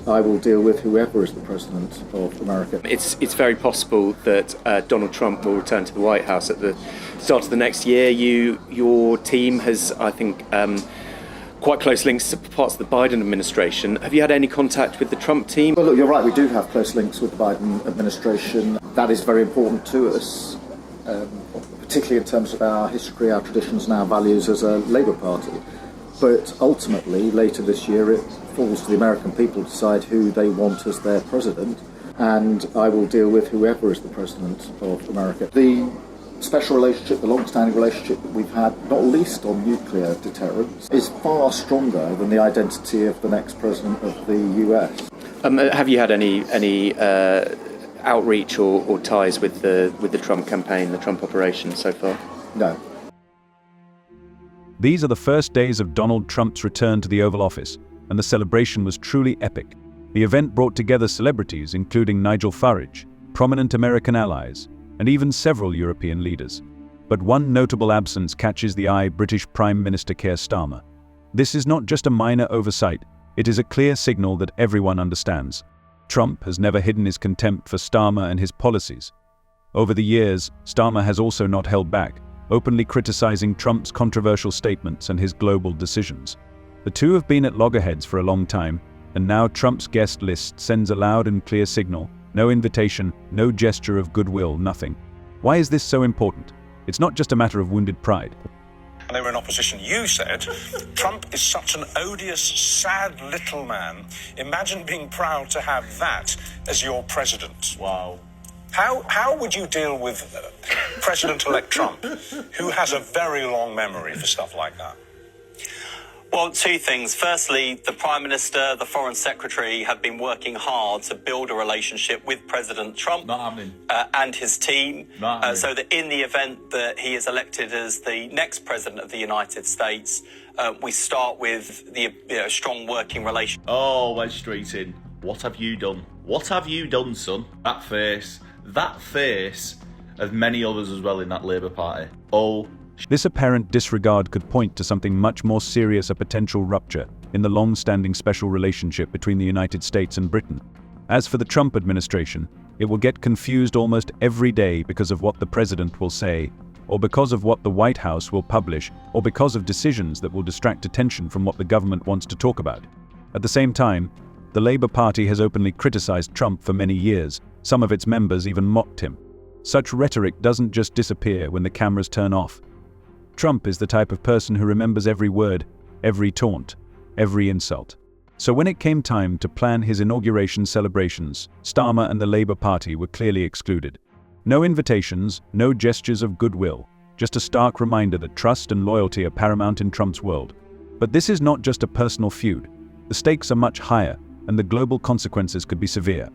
I will deal with whoever is the president of America. It's very possible that Donald Trump will return to the White House at the start of the next year. Your team has, I think, quite close links to parts of the Biden administration. Have you had any contact with the Trump team? Well, look, you're right, we do have close links with the Biden administration. That is very important to us, particularly in terms of our history, our traditions and our values as a Labour Party. But ultimately, later this year, it falls to the American people to decide who they want as their president, and I will deal with whoever is the president of America. The special relationship, the long-standing relationship that we've had, not least on nuclear deterrence, is far stronger than the identity of the next president of the US. Have you had any outreach or ties with the Trump campaign, the Trump operation so far? No. These are the first days of Donald Trump's return to the Oval Office, and the celebration was truly epic. The event brought together celebrities including Nigel Farage, prominent American allies, and even several European leaders. But one notable absence catches the eye: British Prime Minister Keir Starmer. This is not just a minor oversight, it is a clear signal that everyone understands. Trump has never hidden his contempt for Starmer and his policies. Over the years, Starmer has also not held back, openly criticizing Trump's controversial statements and his global decisions. The two have been at loggerheads for a long time, and now Trump's guest list sends a loud and clear signal: no invitation, no gesture of goodwill, nothing. Why is this so important? It's not just a matter of wounded pride. When they were in opposition, you said, Trump is such an odious, sad little man. Imagine being proud to have that as your president. Wow. How would you deal with President-elect Trump, who has a very long memory for stuff like that? Well, two things. Firstly, the Prime Minister, the Foreign Secretary have been working hard to build a relationship with President Trump and his team, so that in the event that he is elected as the next President of the United States, we start with the strong working relationship. Oh, wedge straight in. What have you done? What have you done, son? That face of many others as well in that Labour Party. Oh. This apparent disregard could point to something much more serious: a potential rupture in the long-standing special relationship between the United States and Britain. As for the Trump administration, it will get confused almost every day because of what the president will say, or because of what the White House will publish, or because of decisions that will distract attention from what the government wants to talk about. At the same time, the Labour Party has openly criticized Trump for many years. Some of its members even mocked him. Such rhetoric doesn't just disappear when the cameras turn off. Trump is the type of person who remembers every word, every taunt, every insult. So when it came time to plan his inauguration celebrations, Starmer and the Labour Party were clearly excluded. No invitations, no gestures of goodwill, just a stark reminder that trust and loyalty are paramount in Trump's world. But this is not just a personal feud. The stakes are much higher, and the global consequences could be severe.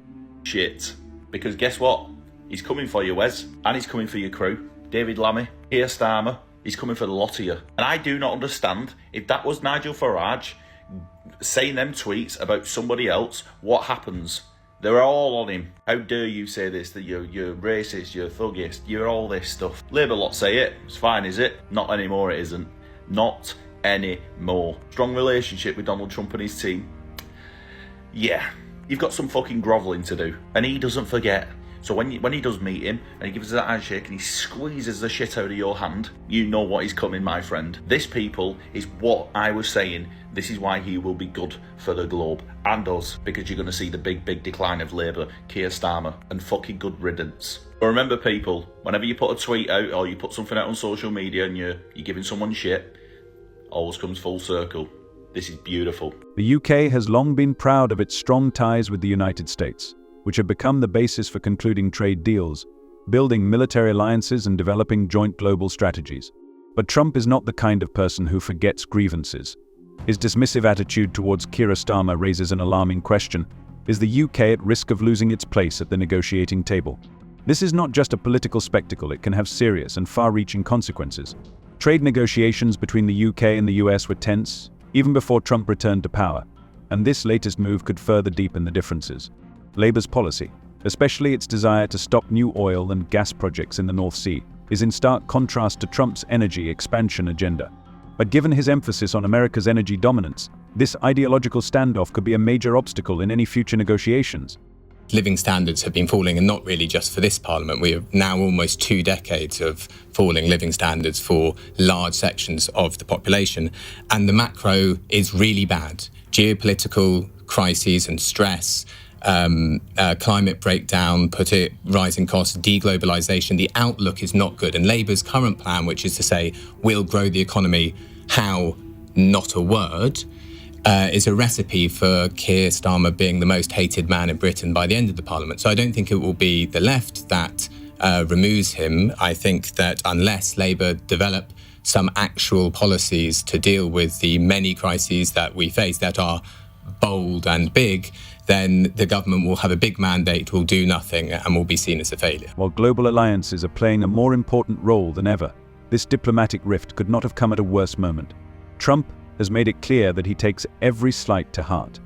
Shit. Because guess what? He's coming for you, Wes, and he's coming for your crew. David Lammy, Keir Starmer. He's coming for the lot of you. And I do not understand, if that was Nigel Farage saying them tweets about somebody else, what happens? They're all on him. How dare you say this, that you're racist, you're thuggist, you're all this stuff. Labour lot say it. It's fine, is it? Not anymore, it isn't. Not anymore. Strong relationship with Donald Trump and his team. Yeah, you've got some fucking grovelling to do. And he doesn't forget. So when he does meet him and he gives us that handshake and he squeezes the shit out of your hand, you know what is coming, my friend. This, people, is what I was saying. This is why he will be good for the globe and us, because you're going to see the big decline of Labour, Keir Starmer, and fucking good riddance. But remember, people, whenever you put a tweet out or you put something out on social media and you're giving someone shit, always comes full circle. This is beautiful. The UK has long been proud of its strong ties with the United States, which have become the basis for concluding trade deals, building military alliances and developing joint global strategies. But Trump is not the kind of person who forgets grievances. His dismissive attitude towards Keir Starmer raises an alarming question: is the UK at risk of losing its place at the negotiating table? This is not just a political spectacle, it can have serious and far-reaching consequences. Trade negotiations between the UK and the US were tense, even before Trump returned to power, and this latest move could further deepen the differences. Labour's policy, especially its desire to stop new oil and gas projects in the North Sea, is in stark contrast to Trump's energy expansion agenda. But given his emphasis on America's energy dominance, This ideological standoff could be a major obstacle in any future negotiations. Living standards have been falling, and not really just for this parliament. We have now almost 2 decades of falling living standards for large sections of the population, and the macro is really bad. Geopolitical crises and stress, climate breakdown, rising costs, deglobalization. The outlook is not good, and Labour's current plan, which is to say we'll grow the economy, how, not a word, is a recipe for Keir Starmer being the most hated man in Britain by the end of the parliament. So I don't think it will be the left that removes him. I think that unless Labour develop some actual policies to deal with the many crises that we face that are bold and big, then the government will have a big mandate, will do nothing, and will be seen as a failure. While global alliances are playing a more important role than ever, this diplomatic rift could not have come at a worse moment. Trump has made it clear that he takes every slight to heart.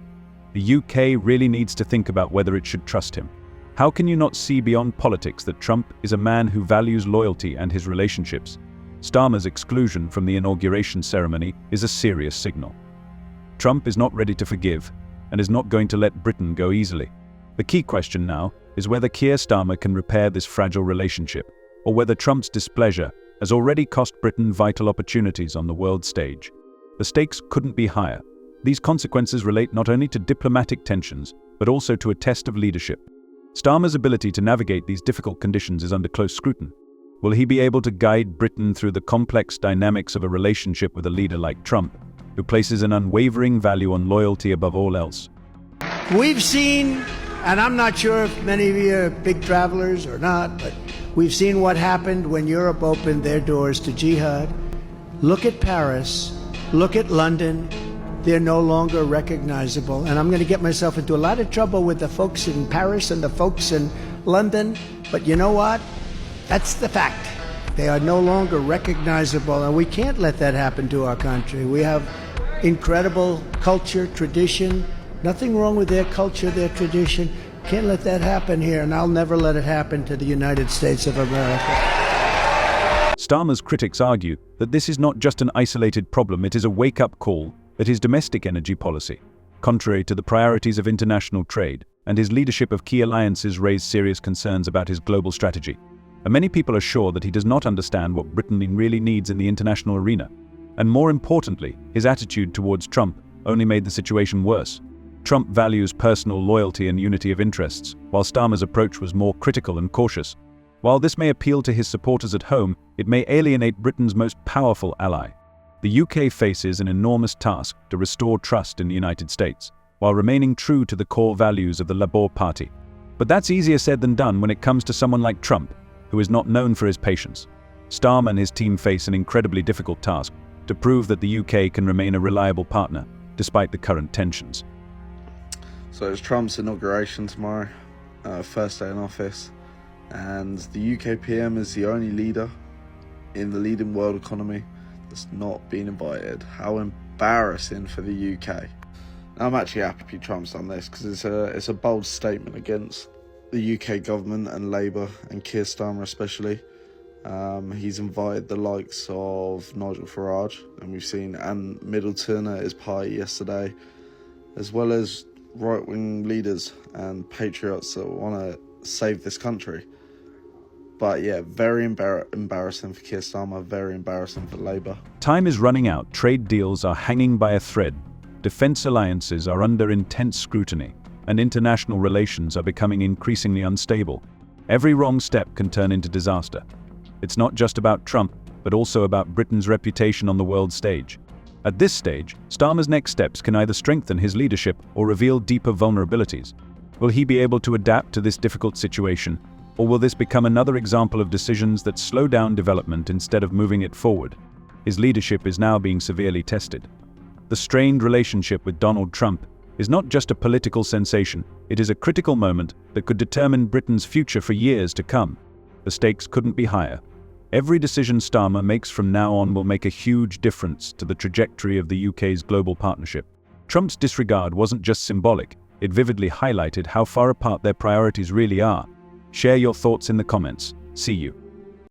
The UK really needs to think about whether it should trust him. How can you not see beyond politics that Trump is a man who values loyalty and his relationships? Starmer's exclusion from the inauguration ceremony is a serious signal. Trump is not ready to forgive and is not going to let Britain go easily. The key question now is whether Keir Starmer can repair this fragile relationship, or whether Trump's displeasure has already cost Britain vital opportunities on the world stage. The stakes couldn't be higher. These consequences relate not only to diplomatic tensions, but also to a test of leadership. Starmer's ability to navigate these difficult conditions is under close scrutiny. Will he be able to guide Britain through the complex dynamics of a relationship with a leader like Trump, who places an unwavering value on loyalty above all else? We've seen, and I'm not sure if many of you are big travelers or not, but we've seen what happened when Europe opened their doors to jihad. Look at Paris. Look at London. They're no longer recognizable. And I'm going to get myself into a lot of trouble with the folks in Paris and the folks in London. But you know what? That's the fact. They are no longer recognizable, and we can't let that happen to our country. We have incredible culture, tradition. Nothing wrong with their culture, their tradition. Can't let that happen here, and I'll never let it happen to the United States of America. Starmer's critics argue that this is not just an isolated problem, it is a wake-up call that his domestic energy policy, contrary to the priorities of international trade, and his leadership of key alliances raise serious concerns about his global strategy. And many people are sure that he does not understand what Britain really needs in the international arena. And more importantly, his attitude towards Trump only made the situation worse. Trump values personal loyalty and unity of interests, while Starmer's approach was more critical and cautious. While this may appeal to his supporters at home, it may alienate Britain's most powerful ally. The UK faces an enormous task to restore trust in the United States, while remaining true to the core values of the Labour Party. But that's easier said than done when it comes to someone like Trump, who is not known for his patience. Starmer and his team face an incredibly difficult task to prove that the UK can remain a reliable partner, despite the current tensions. So it's Trump's inauguration tomorrow, first day in office. And the UK PM is the only leader in the leading world economy that's not been invited. How embarrassing for the UK. I'm actually happy Trump's done this, because it's a bold statement against the UK government and Labour, and Keir Starmer especially. He's invited the likes of Nigel Farage, and we've seen Anne Middleton at his party yesterday, as well as right-wing leaders and patriots that want to save this country. But yeah, very embarrassing for Keir Starmer, very embarrassing for Labour. Time is running out, trade deals are hanging by a thread, defence alliances are under intense scrutiny, and international relations are becoming increasingly unstable. Every wrong step can turn into disaster. It's not just about Trump, but also about Britain's reputation on the world stage. At this stage, Starmer's next steps can either strengthen his leadership or reveal deeper vulnerabilities. Will he be able to adapt to this difficult situation, or will this become another example of decisions that slow down development instead of moving it forward? His leadership is now being severely tested. The strained relationship with Donald Trump is not just a political sensation, it is a critical moment that could determine Britain's future for years to come. The stakes couldn't be higher. Every decision Starmer makes from now on will make a huge difference to the trajectory of the UK's global partnership. Trump's disregard wasn't just symbolic, it vividly highlighted how far apart their priorities really are. Share your thoughts in the comments. See you.